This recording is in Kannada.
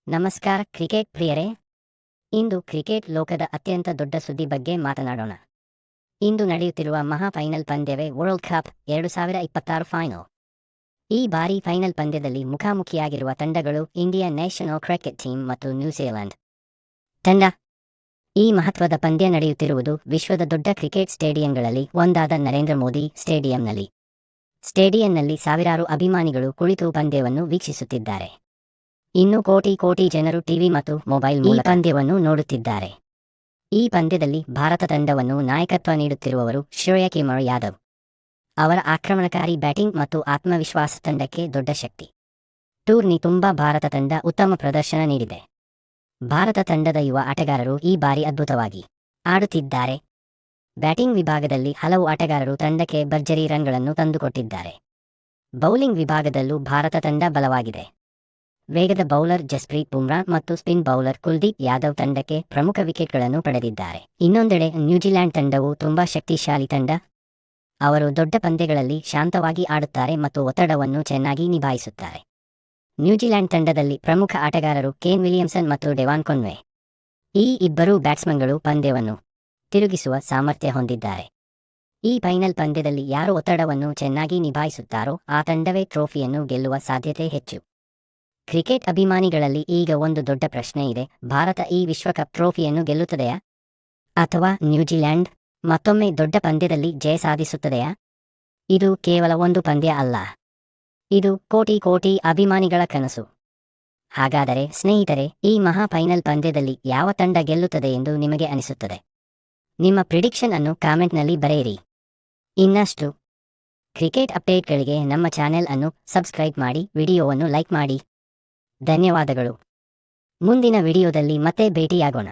ನಮಸ್ಕಾರ ಕ್ರಿಕೆಟ್ ಪ್ರಿಯರೇ. ಇಂದು ಕ್ರಿಕೆಟ್ ಲೋಕದ ಅತ್ಯಂತ ದೊಡ್ಡ ಸುದ್ದಿ ಬಗ್ಗೆ ಮಾತನಾಡೋಣ. ಇಂದು ನಡೆಯುತ್ತಿರುವ ಮಹಾ ಫೈನಲ್ ಪಂದ್ಯವೇ ವರ್ಲ್ಡ್ ಕಪ್ 2026 ಫೈನಲ್. ಈ ಬಾರಿ ಫೈನಲ್ ಪಂದ್ಯದಲ್ಲಿ ಮುಖಾಮುಖಿಯಾಗಿರುವ ತಂಡಗಳು ಇಂಡಿಯನ್ ನ್ಯಾಷನಲ್ ಕ್ರಿಕೆಟ್ ಟೀಮ್ ಮತ್ತು ನ್ಯೂಜಿಲೆಂಡ್ ತಂಡ. ಈ ಮಹತ್ವದ ಪಂದ್ಯ ನಡೆಯುತ್ತಿರುವುದು ವಿಶ್ವದ ದೊಡ್ಡ ಕ್ರಿಕೆಟ್ ಸ್ಟೇಡಿಯಂಗಳಲ್ಲಿ ಒಂದಾದ ನರೇಂದ್ರ ಮೋದಿ ಸ್ಟೇಡಿಯಂನಲ್ಲಿ. ಸ್ಟೇಡಿಯಂನಲ್ಲಿ ಸಾವಿರಾರು ಅಭಿಮಾನಿಗಳು ಕುಳಿತು ಪಂದ್ಯವನ್ನು ವೀಕ್ಷಿಸುತ್ತಿದ್ದಾರೆ. ಇನ್ನು ಕೋಟಿ ಜನರು ಟಿವಿ ಮತ್ತು ಮೊಬೈಲ್ ಮೂಲಕ ಪಂದ್ಯವನ್ನು ನೋಡುತ್ತಿದ್ದಾರೆ. ಈ ಪಂದ್ಯದಲ್ಲಿ ಭಾರತ ತಂಡವನ್ನು ನಾಯಕತ್ವ ನೀಡುತ್ತಿರುವವರು ಶ್ರೇಯಸ್ ಯಾದವ್. ಅವರ ಆಕ್ರಮಣಕಾರಿ ಬ್ಯಾಟಿಂಗ್ ಮತ್ತು ಆತ್ಮವಿಶ್ವಾಸ ತಂಡಕ್ಕೆ ದೊಡ್ಡ ಶಕ್ತಿ. ಟೂರ್ನಿ ತುಂಬಾ ಭಾರತ ತಂಡ ಉತ್ತಮ ಪ್ರದರ್ಶನ ನೀಡಿದೆ. ಭಾರತ ತಂಡದ ಯುವ ಆಟಗಾರರು ಈ ಬಾರಿ ಅದ್ಭುತವಾಗಿ ಆಡುತ್ತಿದ್ದಾರೆ. ಬ್ಯಾಟಿಂಗ್ ವಿಭಾಗದಲ್ಲಿ ಹಲವು ಆಟಗಾರರು ತಂಡಕ್ಕೆ ಭರ್ಜರಿ ರನ್ಗಳನ್ನು ತಂದುಕೊಟ್ಟಿದ್ದಾರೆ. ಬೌಲಿಂಗ್ ವಿಭಾಗದಲ್ಲೂ ಭಾರತ ತಂಡ ಬಲವಾಗಿದೆ. ವೇಗದ ಬೌಲರ್ ಜಸ್ಪ್ರೀತ್ ಬುಮ್ರಾ ಮತ್ತು ಸ್ಪಿನ್ ಬೌಲರ್ ಕುಲ್ದೀಪ್ ಯಾದವ್ ತಂಡಕ್ಕೆ ಪ್ರಮುಖ ವಿಕೆಟ್ಗಳನ್ನು ಪಡೆದಿದ್ದಾರೆ. ಇನ್ನೊಂದೆಡೆ ನ್ಯೂಜಿಲೆಂಡ್ ತಂಡವು ತುಂಬಾ ಶಕ್ತಿಶಾಲಿ ತಂಡ. ಅವರು ದೊಡ್ಡ ಪಂದ್ಯಗಳಲ್ಲಿ ಶಾಂತವಾಗಿ ಆಡುತ್ತಾರೆ ಮತ್ತು ಒತ್ತಡವನ್ನು ಚೆನ್ನಾಗಿ ನಿಭಾಯಿಸುತ್ತಾರೆ. ನ್ಯೂಜಿಲೆಂಡ್ ತಂಡದಲ್ಲಿ ಪ್ರಮುಖ ಆಟಗಾರರು ಕೇನ್ ವಿಲಿಯಮ್ಸನ್ ಮತ್ತು ಡೆವಾನ್ ಕೊನ್ವೆ. ಈ ಇಬ್ಬರೂ ಬ್ಯಾಟ್ಸ್ಮನ್ಗಳು ಪಂದ್ಯವನ್ನು ತಿರುಗಿಸುವ ಸಾಮರ್ಥ್ಯ ಹೊಂದಿದ್ದಾರೆ. ಈ ಫೈನಲ್ ಪಂದ್ಯದಲ್ಲಿ ಯಾರು ಒತ್ತಡವನ್ನು ಚೆನ್ನಾಗಿ ನಿಭಾಯಿಸುತ್ತಾರೋ ಆ ತಂಡವೇ ಟ್ರೋಫಿಯನ್ನು ಗೆಲ್ಲುವ ಸಾಧ್ಯತೆ ಹೆಚ್ಚು. ಕ್ರಿಕೆಟ್ ಅಭಿಮಾನಿಗಳಲ್ಲಿ ಈಗ ಒಂದು ದೊಡ್ಡ ಪ್ರಶ್ನೆ ಇದೆ. ಭಾರತ ಈ ವಿಶ್ವಕಪ್ ಟ್ರೋಫಿಯನ್ನು ಗೆಲ್ಲುತ್ತದೆಯಾ ಅಥವಾ ನ್ಯೂಜಿಲೆಂಡ್ ಮತ್ತೊಮ್ಮೆ ದೊಡ್ಡ ಪಂದ್ಯದಲ್ಲಿ ಜಯ ಸಾಧಿಸುತ್ತದೆಯಾ? ಇದು ಕೇವಲ ಒಂದು ಪಂದ್ಯ ಅಲ್ಲ, ಇದು ಕೋಟಿ ಅಭಿಮಾನಿಗಳ ಕನಸು. ಹಾಗಾದರೆ ಸ್ನೇಹಿತರೆ, ಈ ಮಹಾ ಫೈನಲ್ ಪಂದ್ಯದಲ್ಲಿ ಯಾವ ತಂಡ ಗೆಲ್ಲುತ್ತದೆ ಎಂದು ನಿಮಗೆ ಅನಿಸುತ್ತದೆ? ನಿಮ್ಮ ಪ್ರಿಡಿಕ್ಷನ್ ಅನ್ನು ಕಾಮೆಂಟ್ನಲ್ಲಿ ಬರೆಯಿರಿ. ಇನ್ನಷ್ಟು ಕ್ರಿಕೆಟ್ ಅಪ್ಡೇಟ್ಗಳಿಗೆ ನಮ್ಮ ಚಾನೆಲ್ ಅನ್ನು ಸಬ್ಸ್ಕ್ರೈಬ್ ಮಾಡಿ, ವಿಡಿಯೋವನ್ನು ಲೈಕ್ ಮಾಡಿ. ಧನ್ಯವಾದಗಳು. ಮುಂದಿನ ವಿಡಿಯೋದಲ್ಲಿ ಮತ್ತೆ ಭೇಟಿಯಾಗೋಣ.